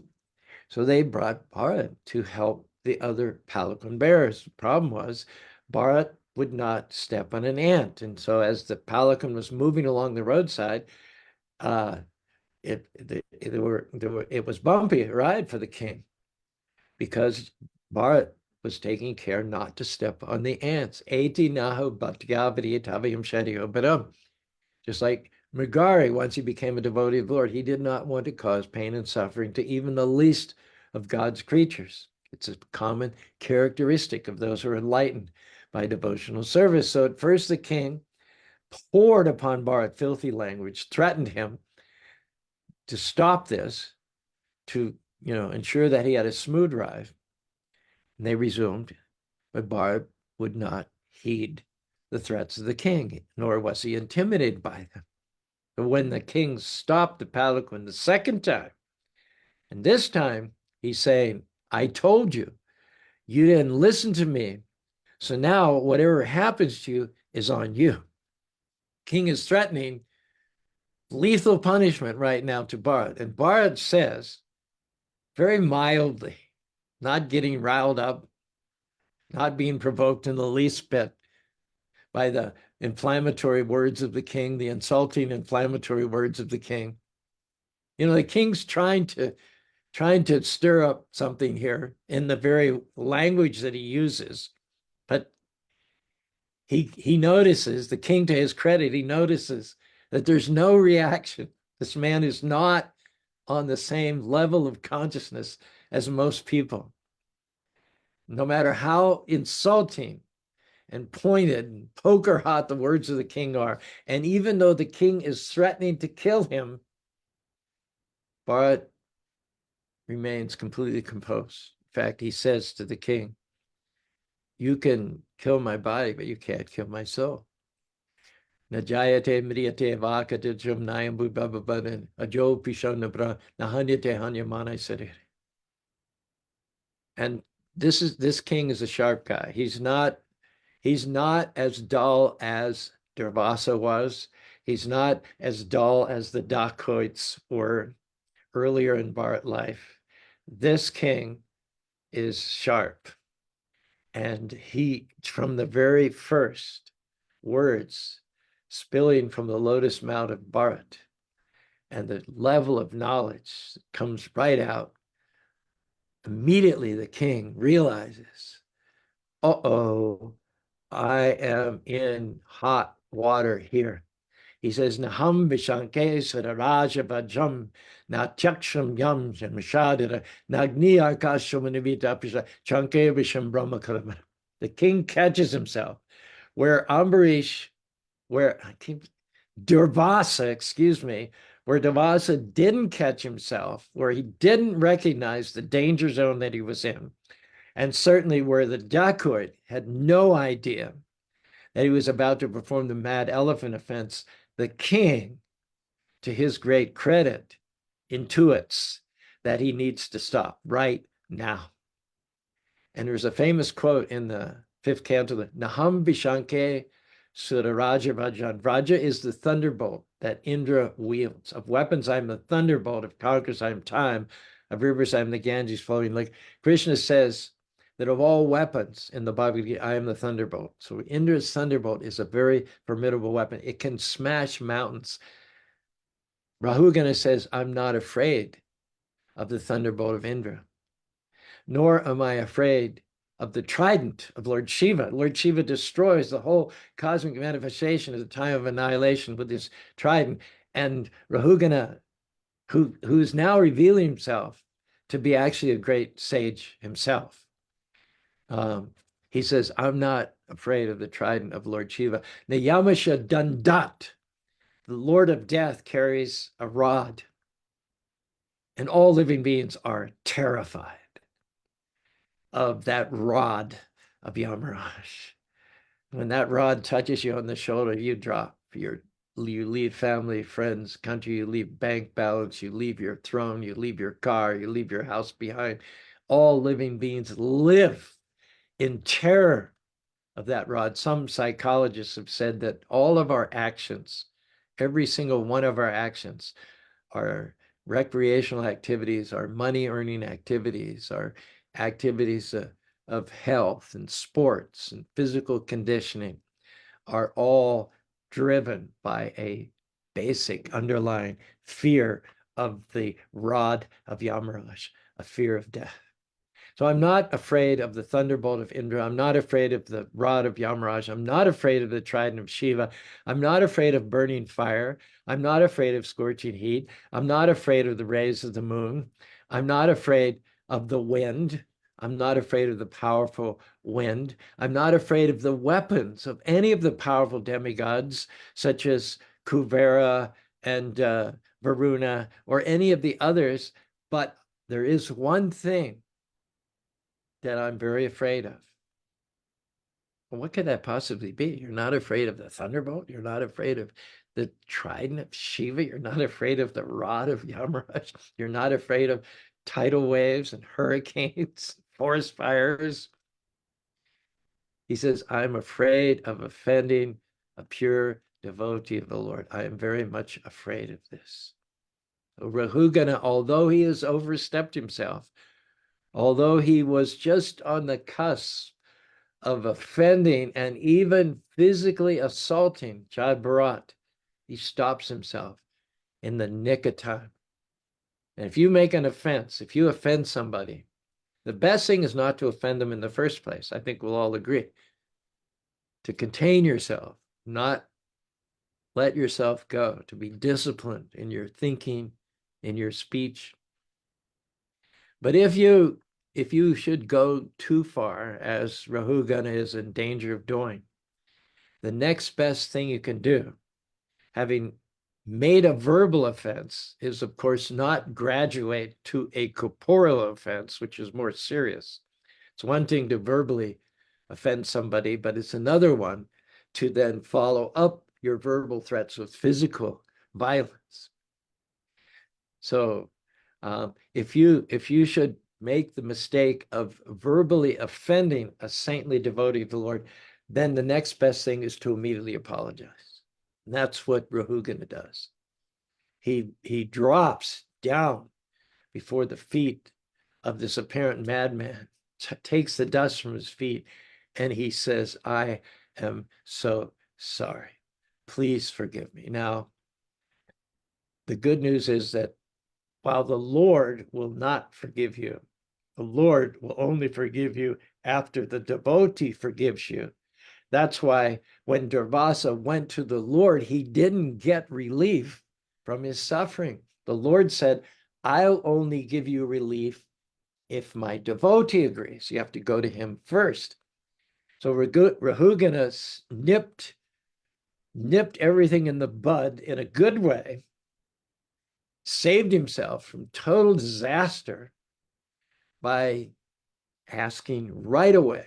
So they brought Bharat to help the other palanquin bearers. The problem was Bharat would not step on an ant. And so as the palanquin was moving along the roadside, uh, it was bumpy ride for the king because Bharat was taking care not to step on the ants. Just like Mrigari, once he became a devotee of the Lord, he did not want to cause pain and suffering to even the least of God's creatures. It's a common characteristic of those who are enlightened by devotional service. So at first the king poured upon Bharat filthy language, threatened him to stop this, to ensure that he had a smooth ride. And they resumed, but Bharat would not heed the threats of the king, nor was he intimidated by them. But when the king stopped the palanquin the second time, and this time he's saying, I told you, you didn't listen to me. So now whatever happens to you is on you. King is threatening lethal punishment right now to Bharat. And Bharat says, very mildly, not getting riled up, not being provoked in the least bit by the inflammatory words of the king, the insulting, inflammatory words of the king. The king's trying to stir up something here in the very language that he uses, but he notices, the king, to his credit, he notices that there's no reaction. This man is not on the same level of consciousness as most people. No matter how insulting and pointed and poker hot the words of the king are, and even though the king is threatening to kill him, Bharat remains completely composed. In fact, he says to the king, you can kill my body, but you can't kill my soul. Najayate mriyate vakatijam nayambu bababadan ajo pishanabra nahanyate hanyamanai sarir. And this king is a sharp guy. He's not as dull as Durvasa was. He's not as dull as the dacoits were earlier in Bharat life. This king is sharp. And he, from the very first words spilling from the lotus mouth of Bharat, and the level of knowledge comes right out, immediately the king realizes, uh-oh, I am in hot water here. He says, Naham Vishanke Sadaraja Vajam Natyaksham Yam Jamashadira Nagni Akashamanavita Pisha Chanke Visham Brahma Kalamana. The king catches himself where Ambarish, where Durvasa, where Durvasa didn't catch himself, where he didn't recognize the danger zone that he was in, and certainly where the dacoit had no idea that he was about to perform the mad elephant offense. The king, to his great credit, intuits that he needs to stop right now. And there's a famous quote in the fifth canto, Naham Vishanke Sudaraja Vajan. Vraja is the thunderbolt that Indra wields. Of weapons, I'm the thunderbolt. Of conquerors, I'm time. Of rivers, I'm the Ganges flowing. Like Krishna says that of all weapons in the Bhagavad Gita, I am the thunderbolt. So Indra's thunderbolt is a very formidable weapon. It can smash mountains. Rahugana says, I'm not afraid of the thunderbolt of Indra, nor am I afraid of the trident of Lord Shiva. Lord Shiva destroys the whole cosmic manifestation at the time of annihilation with his trident. And Rahugana, who's now revealing himself to be actually a great sage himself, he says, I'm not afraid of the trident of Lord Shiva. Nayamasha Dandat, the Lord of Death, carries a rod, and all living beings are terrified of that rod of Yamaraj. When that rod touches you on the shoulder, you drop. You leave family, friends, country, you leave bank balance, you leave your throne, you leave your car, you leave your house behind. All living beings live in terror of that rod. Some psychologists have said that all of our actions Every single one of our actions, our recreational activities, our money earning activities, our activities of health and sports and physical conditioning are all driven by a basic underlying fear of the rod of Yamaraj, a fear of death. So I'm not afraid of the thunderbolt of Indra. I'm not afraid of the rod of Yamaraj. I'm not afraid of the trident of Shiva. I'm not afraid of burning fire. I'm not afraid of scorching heat. I'm not afraid of the rays of the moon. I'm not afraid of the wind. I'm not afraid of the powerful wind. I'm not afraid of the weapons of any of the powerful demigods, such as Kuvera and Varuna, or any of the others. But there is one thing that I'm very afraid of. Well, what could that possibly be? You're not afraid of the thunderbolt. You're not afraid of the trident of Shiva. You're not afraid of the rod of Yamaraj. You're not afraid of tidal waves and hurricanes, forest fires. He says, I'm afraid of offending a pure devotee of the Lord. I am very much afraid of this. So Rahugana, although he has overstepped himself, although he was just on the cusp of offending and even physically assaulting Jad Bharat, he stops himself in the nick of time. And if you make an offense, if you offend somebody, the best thing is not to offend them in the first place. I think we'll all agree. To contain yourself, not let yourself go, to be disciplined in your thinking, in your speech. But if you should go too far, as Rahugana is in danger of doing, the next best thing you can do, having made a verbal offense, is of course not graduate to a corporeal offense, which is more serious. It's one thing to verbally offend somebody, but it's another one to then follow up your verbal threats with physical violence. So if you should make the mistake of verbally offending a saintly devotee of the Lord, then the next best thing is to immediately apologize. And that's what Rahugana does. He drops down before the feet of this apparent madman, takes the dust from his feet, and he says, I am so sorry. Please forgive me. Now, the good news is that while the Lord will not forgive you, the Lord will only forgive you after the devotee forgives you. That's why when Durvasa went to the Lord, he didn't get relief from his suffering. The Lord said, I'll only give you relief if my devotee agrees. You have to go to him first. So Rahugana nipped everything in the bud in a good way, saved himself from total disaster by asking right away,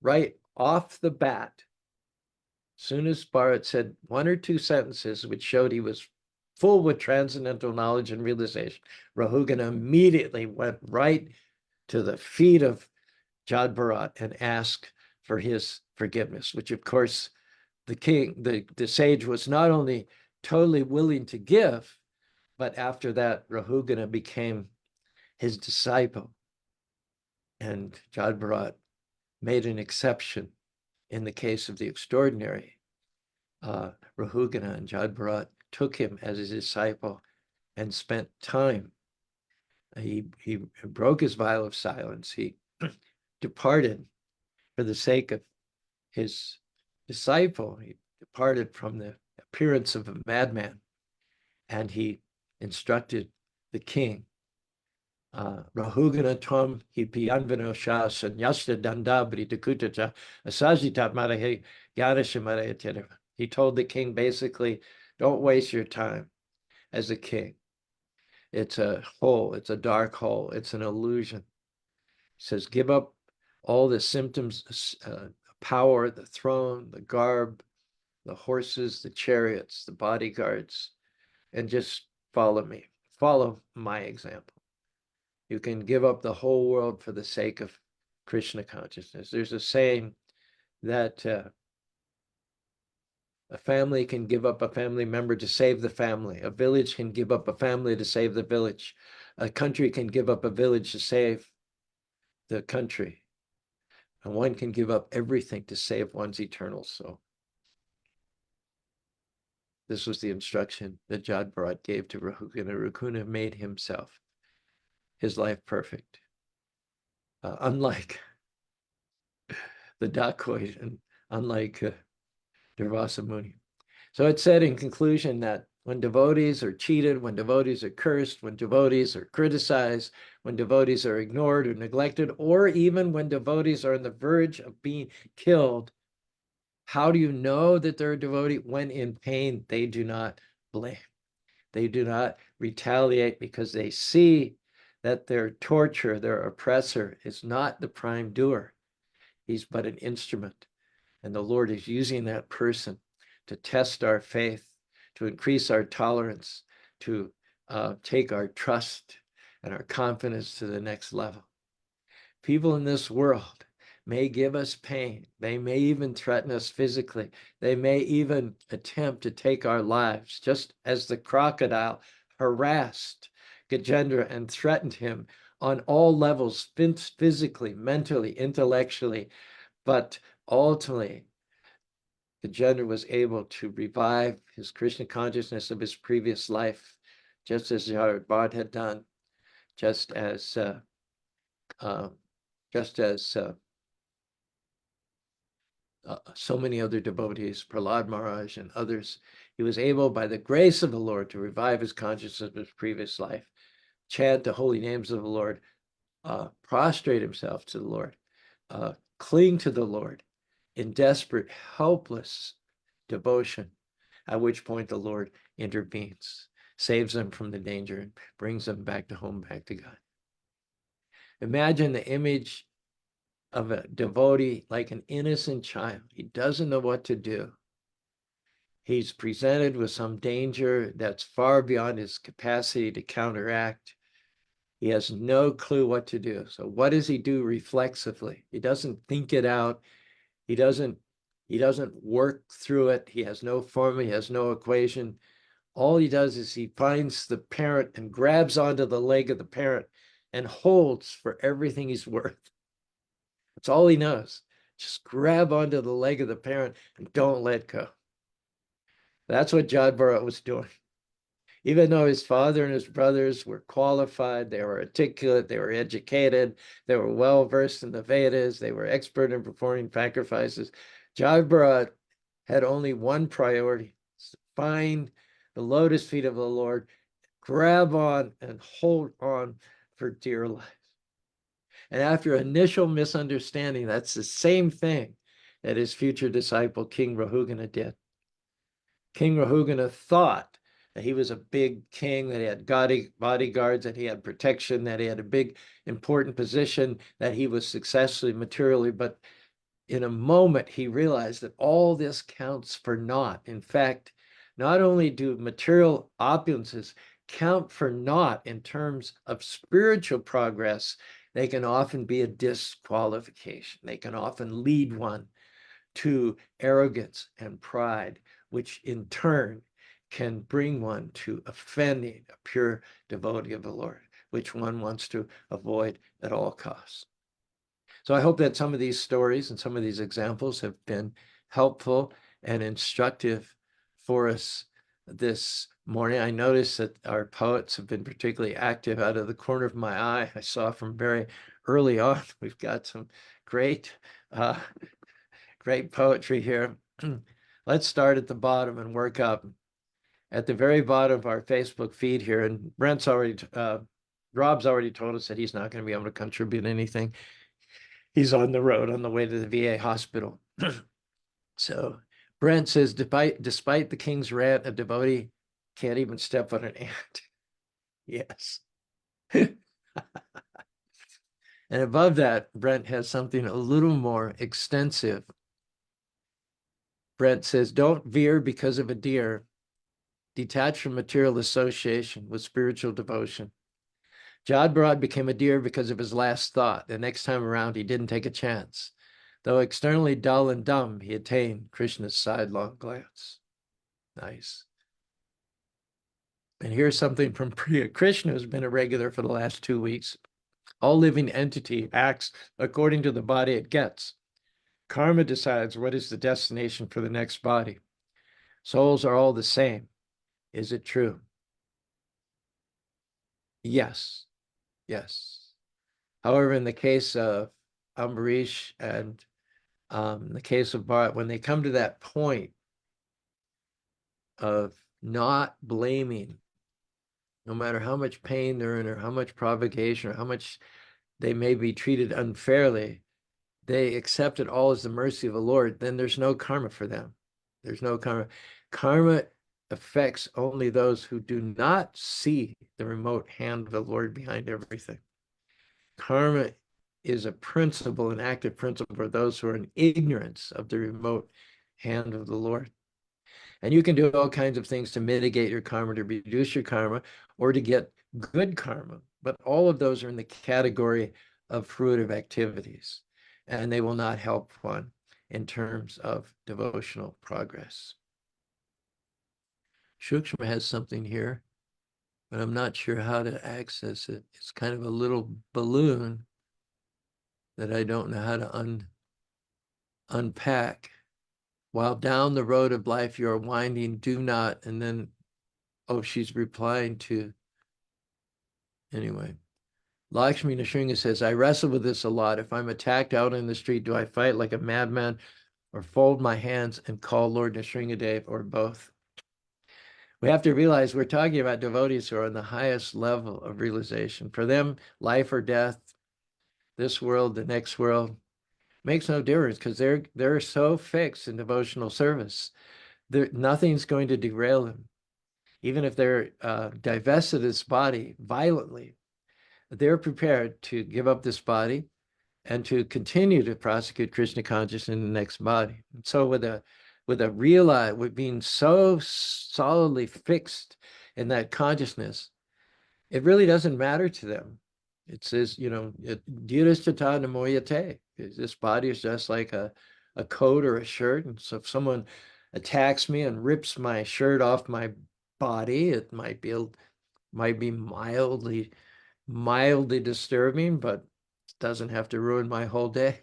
right off the bat, soon as Bharat said one or two sentences which showed he was full with transcendental knowledge and realization, Rahugana immediately went right to the feet of Jad Bharat and asked for his forgiveness, which of course the king, the sage, was not only totally willing to give, but after that, Rahugana became his disciple. And Jad Bharat made an exception in the case of the extraordinary. Rahugana and Jad Bharat took him as his disciple and spent time. He broke his vow of silence. He departed for the sake of his disciple. He departed from the appearance of a madman, and he instructed the king. Rahugana Tom Hipianvano Shah Sanyasta Dandabri Dakutacha Asajitat Marahe Yanashimarayatera. He told the king basically, don't waste your time as a king. It's a hole, it's a dark hole, it's an illusion. He says, give up all the symptoms, power, the throne, the garb, the horses, the chariots, the bodyguards, and just follow me. Follow my example. You can give up the whole world for the sake of Krishna consciousness. There's a saying that A family can give up a family member to save the family. A village can give up a family to save the village. A country can give up a village to save the country. And one can give up everything to save one's eternal soul. This was the instruction that Jadbharat gave to Rahuguna. Rahuguna made himself, his life perfect. Unlike the dacoit and unlike Durvasa Muni. So it said in conclusion that when devotees are cheated, when devotees are cursed, when devotees are criticized, when devotees are ignored or neglected, or even when devotees are on the verge of being killed, how do you know that they're a devotee? When in pain, they do not blame. They do not retaliate because they see that their torture, their oppressor, is not the prime doer. He's but an instrument. And the Lord is using that person to test our faith, to increase our tolerance, to take our trust and our confidence to the next level. People in this world may give us pain. They may even threaten us physically. They may even attempt to take our lives, just as the crocodile harassed Gajendra and threatened him on all levels, physically, mentally, intellectually. But ultimately, Gajendra was able to revive his Krishna consciousness of his previous life, just as Jadbharat had done, just as so many other devotees, Prahlad Maharaj and others. He was able, by the grace of the Lord, to revive his consciousness of his previous life, chant the holy names of the Lord, prostrate himself to the Lord, cling to the Lord in desperate, helpless devotion, at which point the Lord intervenes, saves them from the danger, and brings them back to home, back to God. Imagine the image of a devotee like an innocent child. He doesn't know what to do. He's presented with some danger that's far beyond his capacity to counteract. He has no clue what to do. So what does he do reflexively? He doesn't think it out. He doesn't work through it. He has no formula. He has no equation. All he does is he finds the parent and grabs onto the leg of the parent and holds for everything he's worth. That's all he knows. Just grab onto the leg of the parent and don't let go. That's what Jadbharat was doing. Even though his father and his brothers were qualified, they were articulate, they were educated, they were well-versed in the Vedas, they were expert in performing sacrifices, Jadbharat had only one priority: find the lotus feet of the Lord, grab on and hold on for dear life. And after initial misunderstanding, that's the same thing that his future disciple, King Rahuguna, did. King Rahuguna thought that he was a big king, that he had bodyguards, that he had protection, that he had a big, important position, that he was successfully materially. But in a moment, he realized that all this counts for naught. In fact, not only do material opulences count for naught in terms of spiritual progress, they can often be a disqualification. They can often lead one to arrogance and pride, which in turn can bring one to offending a pure devotee of the Lord, which one wants to avoid at all costs. So I hope that some of these stories and some of these examples have been helpful and instructive for us this morning. I noticed that our poets have been particularly active. Out of the corner of my eye, I saw from very early on, we've got some great poetry here. Let's start at the bottom and work up. At the very bottom of our Facebook feed here, and Rob's already told us that he's not going to be able to contribute anything. He's on the road on the way to the VA hospital. So Brent says, despite the king's rant, a devotee can't even step on an ant. Yes. And above that, Brent has something a little more extensive. Brent says, don't veer because of a deer. Detach from material association with spiritual devotion. Jadbharat became a deer because of his last thought. The next time around, he didn't take a chance. Though externally dull and dumb, he attained Krishna's sidelong glance. Nice. And here's something from Priya Krishna, who's been a regular for the last 2 weeks. All living entity acts according to the body it gets. Karma decides what is the destination for the next body. Souls are all the same. Is it true? Yes. Yes. However, in the case of Ambarish and the case of Bharat, when they come to that point of not blaming, no matter how much pain they're in or how much provocation or how much they may be treated unfairly, they accept it all as the mercy of the Lord, then there's no karma for them. There's no karma. Karma affects only those who do not see the remote hand of the Lord behind everything. Karma is a principle, an active principle for those who are in ignorance of the remote hand of the Lord. And you can do all kinds of things to mitigate your karma, to reduce your karma, or to get good karma. But all of those are in the category of fruitive activities, and they will not help one in terms of devotional progress. Shukshma has something here, but I'm not sure how to access it. It's kind of a little balloon that I don't know how to unpack. While down the road of life you are winding, do not, and then, oh, she's replying to, anyway. Lakshmi Nrsinga says, I wrestle with this a lot. If I'm attacked out in the street, do I fight like a madman or fold my hands and call Lord Nrsingadev, or both? We have to realize we're talking about devotees who are on the highest level of realization. For them, life or death, this world, the next world, makes no difference because they're so fixed in devotional service. Nothing's going to derail them. Even if they're divested of this body violently, they're prepared to give up this body and to continue to prosecute Krishna consciousness in the next body. And so with being so solidly fixed in that consciousness, it really doesn't matter to them. It says, dhirastata namoyate. This body is just like a coat or a shirt. And so if someone attacks me and rips my shirt off my body, it might be mildly disturbing, but it doesn't have to ruin my whole day.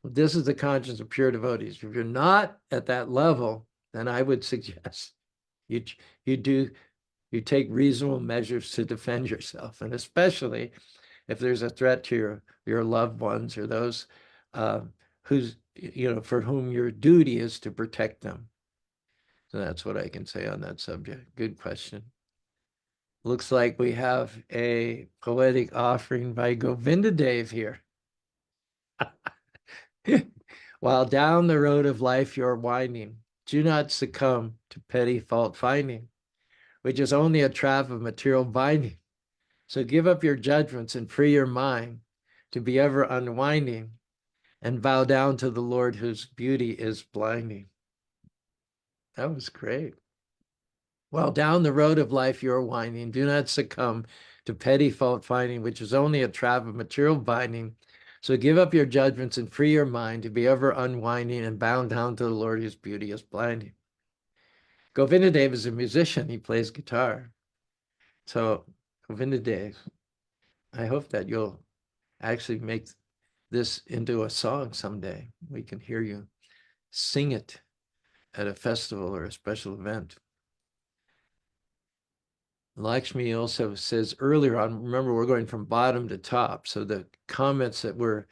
This is the conscience of pure devotees. If you're not at that level, then I would suggest you take reasonable measures to defend yourself, and especially if there's a threat to your loved ones or those for whom your duty is to protect them. So that's what I can say on that subject. Good question. Looks like we have a poetic offering by Govinda Dev here. While down the road of life you're winding, do not succumb to petty fault finding, which is only a trap of material binding. So give up your judgments and free your mind to be ever unwinding, and bow down to the Lord whose beauty is blinding. That was great. While down the road of life you're winding, do not succumb to petty fault finding, which is only a trap of material binding. So give up your judgments and free your mind to be ever unwinding and bound down to the Lord whose beauty is blinding. Govinda Dev is a musician. He plays guitar. So Govinda Dev, I hope that you'll actually make this into a song someday. We can hear you sing it at a festival or a special event. Lakshmi also says earlier on, remember, we're going from bottom to top. So the comments that we're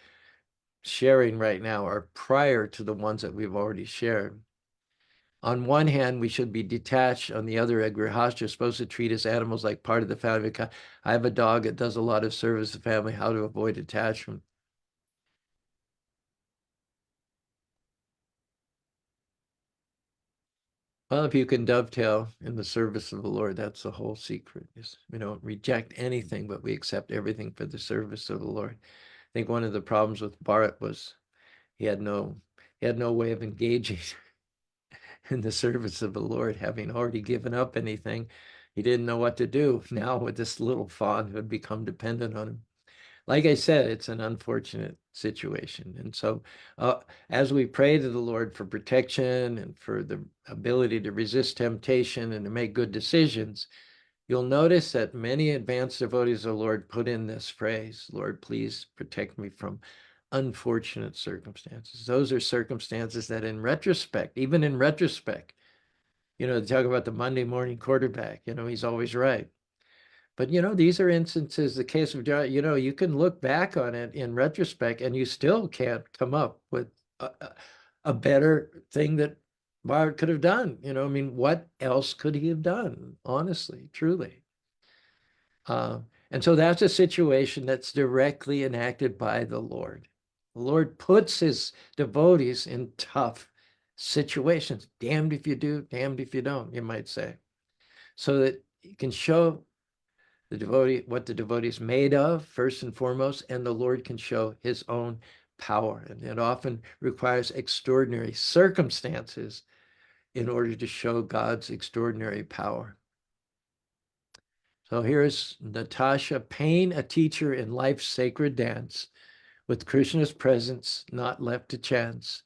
sharing right now are prior to the ones that we've already shared. On one hand, we should be detached. On the other, agrihastha is supposed to treat his animals like part of the family. I have a dog that does a lot of service to the family, how to avoid attachment. Well, if you can dovetail in the service of the Lord, that's the whole secret. Is we don't reject anything, but we accept everything for the service of the Lord. I think one of the problems with Bharat was he had no way of engaging in the service of the Lord, having already given up anything. He didn't know what to do now with this little fawn who had become dependent on him. like I said, it's an unfortunate situation. And so, as we pray to the Lord for protection and for the ability to resist temptation and to make good decisions, you'll notice that many advanced devotees of the Lord put in this phrase, Lord, please protect me from unfortunate circumstances. Those are circumstances that in retrospect, even in retrospect, talk about the Monday morning quarterback, he's always right. But, these are instances, the case of John, you can look back on it in retrospect and you still can't come up with a better thing that Bart could have done. I mean, what else could he have done? Honestly, truly. And so that's a situation that's directly enacted by the Lord. The Lord puts his devotees in tough situations. Damned if you do, damned if you don't, you might say. So that you can show the devotee what the devotee is made of, first and foremost, and the Lord can show his own power. And it often requires extraordinary circumstances in order to show God's extraordinary power. So here's Natasha, pain, a teacher in life's sacred dance, with Krishna's presence not left to chance.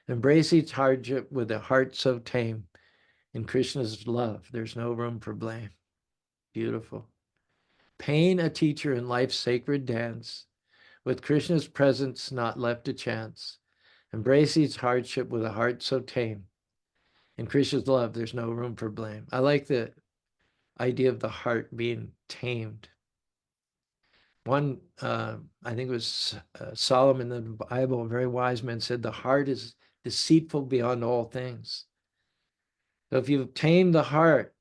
Embrace each hardship with a heart so tame. In Krishna's love, there's no room for blame. Beautiful. Pain, a teacher in life's sacred dance, with Krishna's presence not left to chance. Embrace each hardship with a heart so tame. In Krishna's love, there's no room for blame. I like the idea of the heart being tamed. One, I think it was Solomon in the Bible, a very wise man, said, the heart is deceitful beyond all things. So if you tame the heart,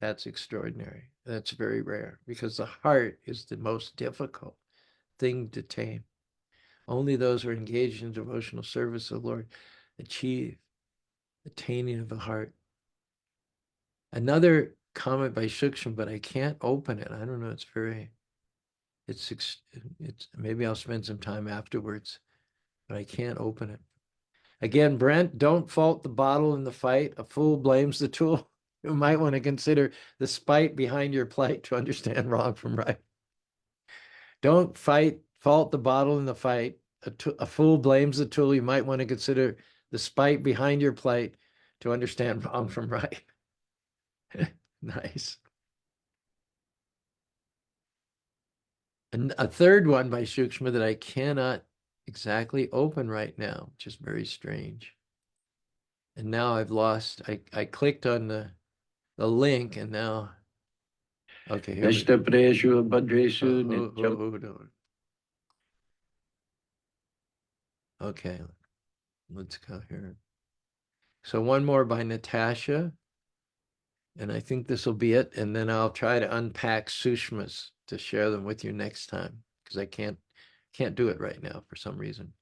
that's extraordinary. That's very rare because the heart is the most difficult thing to tame. Only those who are engaged in devotional service of the Lord achieve the taming of the heart. Another comment by Sukshan, but I can't open it. I don't know. It's maybe I'll spend some time afterwards, but I can't open it. Again, Brent, don't fault the bottle in the fight. A fool blames the tool. You might want to consider the spite behind your plight to understand wrong from right. Don't fault the bottle in the fight. A fool blames the tool. You might want to consider the spite behind your plight to understand wrong from right. Nice. And a third one by Shukshma that I cannot exactly open right now, which is very strange. And now I've lost, I clicked on the link and now, okay, here we go. Okay, let's go here. So one more by Natasha, and I think this will be it. And then I'll try to unpack Sushmas to share them with you next time because I can't do it right now for some reason.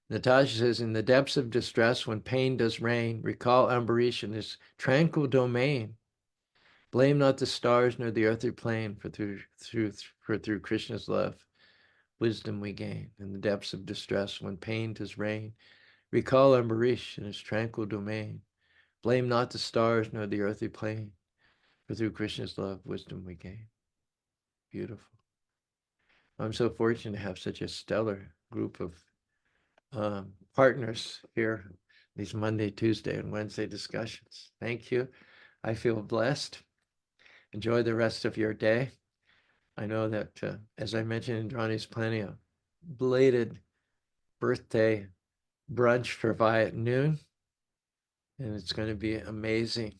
Natasha says, in the depths of distress, when pain does reign, recall Ambarish in his tranquil domain. Blame not the stars nor the earthly plane, for through Krishna's love, wisdom we gain. In the depths of distress, when pain does reign, recall Ambarish in his tranquil domain. Blame not the stars nor the earthly plane, for through Krishna's love, wisdom we gain. Beautiful. I'm so fortunate to have such a stellar group of partners here, these Monday, Tuesday, and Wednesday discussions. Thank you. I feel blessed. Enjoy the rest of your day. I know that, as I mentioned, Indrani's planning a belated birthday brunch for Vi at noon, and it's going to be amazing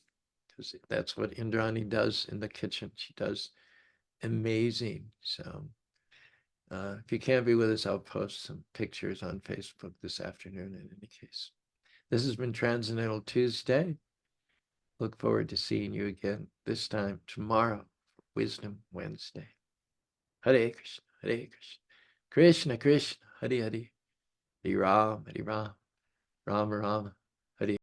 because that's what Indrani does in the kitchen. She does amazing. So if you can't be with us, I'll post some pictures on Facebook this afternoon in any case. This has been Transcendental Tuesday. Look forward to seeing you again this time tomorrow for Wisdom Wednesday. Hare Krishna, Hare Krishna, Krishna Krishna, Hare Hare, Hare Ram, Rama Rama.